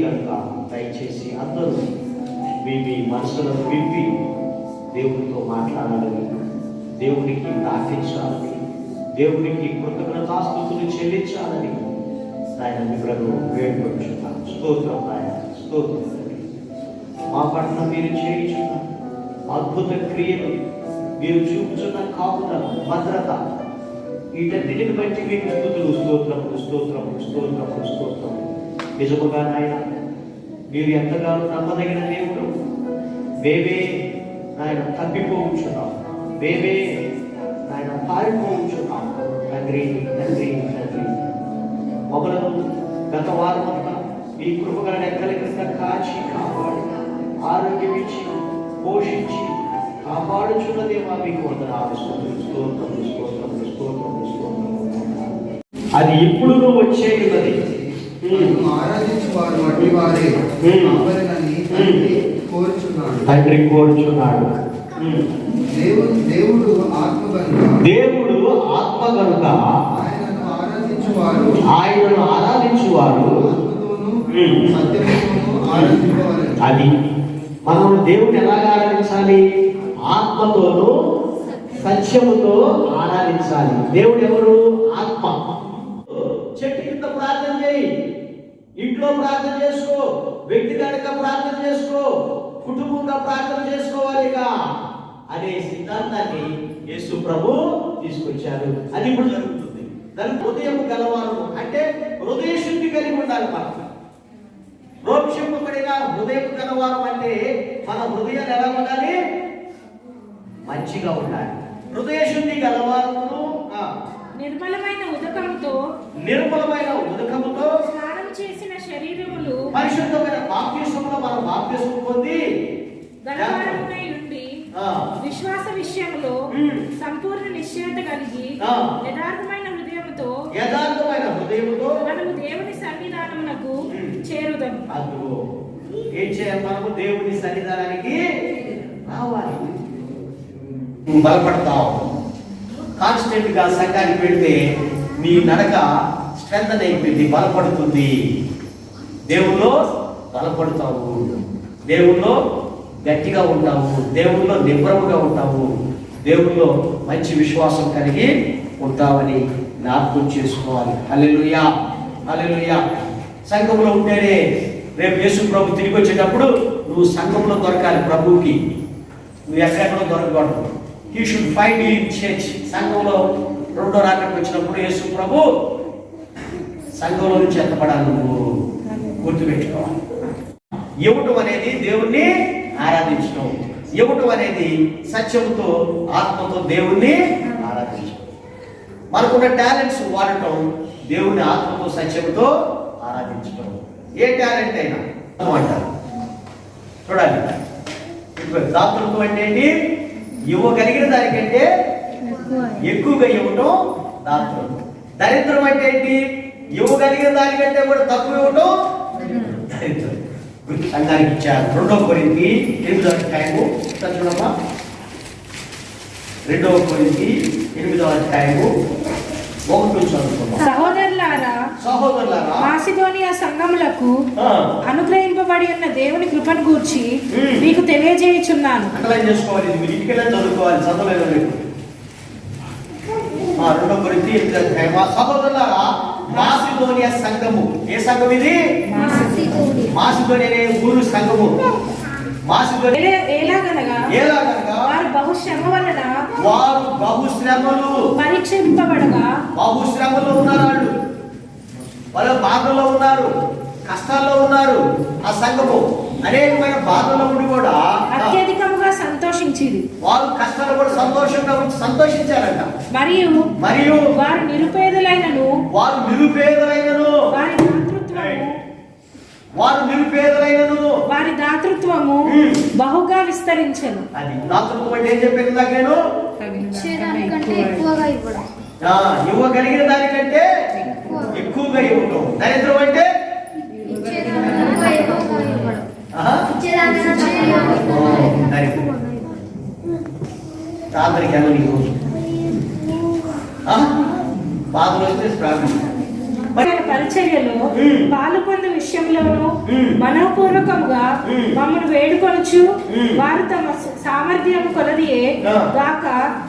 కనుక దయచేసి అందరూ మీ మనసులను విప్పి దేవునితో మాట్లాడాలని, దేవునికి ప్రార్థించాలని, దేవునికి కృతజ్ఞతాస్తుతులు చెల్లించాలని ఆయన మిమ్మల్ని వేడుకొచ్చున్నాను. స్తోత్రం ఆయన, స్తోత్రం. మా పట్ల మీరు చేయించున్న అద్భుత క్రియలు, మీరు చూపుచున్న కాపుదల, భద్రత, వీటన్నిటిని బట్టి మీకు స్తుతులు, స్తోత్రములు, స్తోత్రములు, స్తోత్రములు, స్తోత్రము. నిజముగా నాయన మీరు ఎంతగానో నమ్మదగిన దేవుడు. మేమే ఆయన తప్పిపోవచ్చున్నాం, మేమే ఆయన పారిపోవచ్చున్నాం. తండ్రి తండ్రి తండ్రి, మమ్మలను గత వారమంతా మీ కృపగల రెక్కల క్రింద కాచి కాపాడి ఆరోగ్యం ఇచ్చి పోషించి కాపాడుచున్నదేమా మీకు వందనాలు. స్తోత్రములు, స్తోత్రములు, స్తోత్రములు, స్తోత్రములు, స్తోత్రములు. అది ఇప్పుడు వచ్చేది ఆరాధించు వారు అట్టి వారే తండ్రి కోరుచున్నాడు. దేవుడు ఆత్మ కనుక ఆయనను ఆరాధించువారు అది మనం దేవుని ఎలాగ ఆరాధించాలి? ఆత్మతోనూ సత్యముతో ఆరాధించాలి. దేవుడు ఎవరు? ఆత్మ. చెట్టు కింద ప్రార్థన చేయి, ఇంట్లో ప్రార్థన చేసుకో, వ్యక్తిగతంగా ప్రార్థన చేసుకో, కుటుంబంగా ప్రార్థన చేసుకోవాలిగా అనే సిద్ధాంతాన్ని యేసు ప్రభు తీసుకొచ్చారు. అది ఇప్పుడు జరుగుతుంది. దాని హృదయం గలవారు అంటే హృదయ శుద్ధి కలిగి ఉండాలి. మనం రోక్షింపబడిన హృదయం గలవారు అంటే మన హృదయాలు ఎలా ఉండాలి? మంచిగా ఉండాలి. హృదయ శుద్ధి గలవారు నిర్మలమైన ఉదకముతో స్నానం చేసిన శరీరములు పరిశుద్ధమైన బాప్తిస్మములో మనం బాప్తిస్మం పొంది గలవారమునై ఉండి విశ్వాస విషయంలో సంపూర్ణ నిశ్చయత కలిగి యథార్థమైన హృదయముతో మనము దేవుని సన్నిధానమునకు చేరుదాం. ఏం చేయాలి? మనము దేవుని సన్నిధానానికి రావాలి. బలపడతావు. కాన్స్టెంట్ గా సంఘానికి వెళ్తే నీ నడక స్ట్రెంథ్ అయిపోయింది, బలపడుతుంది. దేవుల్లో బలపడతావు, దేవుల్లో గట్టిగా ఉంటావు, దేవుల్లో నిబ్రముగా ఉంటావు, దేవుల్లో మంచి విశ్వాసం కలిగి ఉంటావని జ్ఞాపకం చేసుకోవాలి. హల్లెలూయా, హల్లెలూయా. సంఘంలో ఉంటేనే రేపు యేసు ప్రభు తిరిగి వచ్చేటప్పుడు నువ్వు సంఘంలో దొరకాలి. ప్రభువుకి నువ్వు ఎక్కడెక్కడో దొరకకూడదు. He should find you in church. సంఘంలో రెండో రాకడికి వచ్చినప్పుడు యేసు ప్రభు సంఘంలో నుంచి ఎత్తపడాలి. నువ్వు గుర్తుపెట్టుకోవాలి. ఇవ్వటం అనేది దేవుణ్ణి ఆరాధించడం, ఇవ్వటం అనేది సత్యంతో ఆత్మతో దేవుణ్ణి ఆరాధించడం. మనకున్న టాలెంట్స్ వాడటం, దేవుని ఆత్మతో సత్యంతో ఆరాధించడం. ఏ టాలెంట్ అయినా అంటారు. చూడాలి, దాతృత్వం అంటే ఏంటి? ఇవ్వగలిగిన దానికంటే ఎక్కువగా ఇవ్వటం దాతృత్వం. దరిద్రం అంటే ఏంటి? ఇవ్వగలిగిన దానికంటే కూడా తక్కువ ఇవ్వటం దరిద్రం. సంఘానికి ఇచ్చారు. 2 కొరింథీ 8వ అధ్యాయము చదువునమ్మా. 2 కొరింథీ 8వ అధ్యాయము 1 చదువుకుందాం. సహోదరులారా, మాసిదోనియా సంఘములకు అనుగ్రహింపబడి ఉన్న దేవుని కృపను గూర్చి మీకు తెలియజేయుచున్నాను. అండర్లైన్ చేసుకోవాలి. ఇది మీరు ఇంటికి వెళ్ళి చదువుకోవాలి, చదవలేదు. 2 కొరింథీ 8వ అధ్యాయం. సహోదరులారా, మాసిదోనియా సంఘము. ఏ సంఘం ఇది? మాసిదోనియా అనే ఊరు సంఘము. మాసిదోనియా ఎలాగనగా వారు బహుశ్రమలు పరీక్షింపబడగా బహుశ్రమలో ఉన్నారు. వాళ్ళు బాధల్లో ఉన్నారు, కష్టాల్లో ఉన్నారు. ఆ సంఘము అనేకమైన బాధల్లో ఉండి కూడా అత్యధికంగా సంతోషించింది. వాళ్ళు కష్టాలు కూడా సంతోషంగా సంతోషించారంట. మరియు వారు నిరుపేదలైనను వారి దాతృత్వము బహుగా విస్తరించెను. అది దాతృత్వం అంటే ఏం చెప్పాను నాకు నేను? ఇవ్వగలిగిన దానికంటే ఎక్కువగా ఇవ్వటం. దరిద్రం అంటే ప్రార్థనకి వెళ్ళని రోజు బాధలు వస్తే ప్రార్థన. పరిచర్యలో పాలు పొందు విషయంలోను మ్మ్. మనఃపూర్వకముగా మ్మ్. మమ్మల్ని వేడుకొనుచు మ్మ్. వారు తమ సామర్థ్యం కొలదియే ఆ. గాక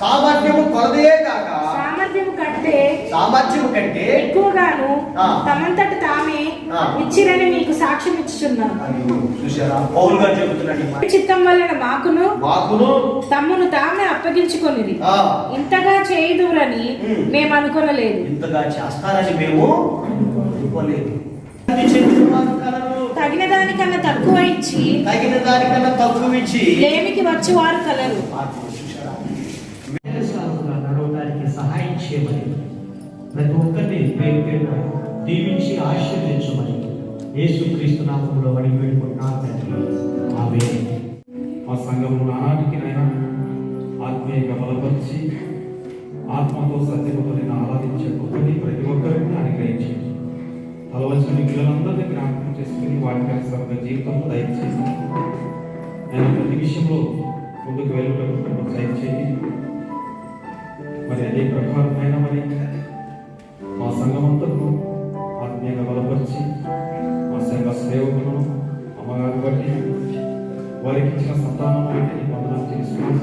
సామర్థ్యము కొలదే కాక సామర్థ్యం కంటే సామర్థ్యము కంటే ఎక్కువగాను ఆ. తమంతట తామే ఆ. ఇచ్చిరని మీకు సాక్ష్యం ఇచ్చుచున్నాను. అని చూసారా పౌలు గారు చెబుతున్నాడు ఈ మాట. చిత్తం వలన మాకును మాకును తమ్మును తామే అప్పగించుకొనిది ఆ, ఇంతగా చేయదురని మ్మ్. మేము అనుకోలేదు. ఇంతగా చేస్తారని మేము అనుకోలేదు. చెందిన వారు కలరు. తగిన దానికన్నా తక్కువ ఇచ్చి తగిన దానికన్నా తక్కువ ఇచ్చి లేమికి వచ్చి వారు కలరు. చూసారా? సాగుగా నడవడానికి సహాయం చేయమని ప్రతి ఒక్కరిని పేరు పేరున దీవించి ఆశీర్వదించమని యేసుక్రీస్తు నామములో అడిగి వేడుకుంటున్నాను తండ్రి. ఆమేన్. మా సంఘము నానాటికి నైనా ఆత్మీయంగా బలపరిచి ఆత్మతో సత్యముతో నేను ఆరాధించే గొప్పని ప్రతి ఒక్కరిని అనుగ్రహించండి. తలవలసిన మిగిలినందరినీ జ్ఞాపకం చేసుకుని వాటికి అనుసరంగా జీవితంలో దయచేసి నేను ప్రతి విషయంలో ముందుకు వెళ్ళేటప్పుడు దయచేయండి. మరి అదే ప్రకారమైన మరి మా సంఘమంతను ఆత్మీయంగా బలపరిచి మా సంఘ సేవకులను అమ్మగారు బట్టి వారికి ఇచ్చిన సంతానం బట్టి వందనాలు చేసుకుని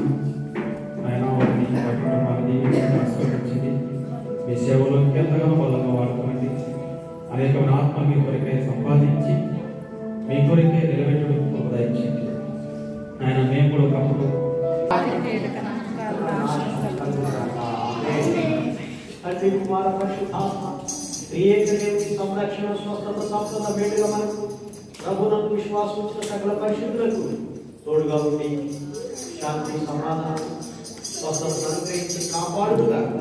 ఆయన వారిని వారి కుటుంబాన్ని ఆశీర్వదించింది. మీ సేవలో ఎంతగానో బలంగా వాడుకోండి. అనేకమైన ఆత్మ మీ కొరకే సంపాదించి మీ కొరకే నిలబెట్టడం దయచేయండి. ఆయన మేము కూడా ఒకప్పుడు తండ్రి కుమార పరిశుద్ధాత్మ త్రియేక దేవుని సంరక్షణ స్వస్థత సంపద వేడుగా మనకు ప్రభునందు విశ్వాసం ఉంచిన సకల పరిశుద్ధులకు తోడుగా ఉండి శాంతి సమాధానం స్వస్థత అనుగ్రహించి కాపాడుగాక.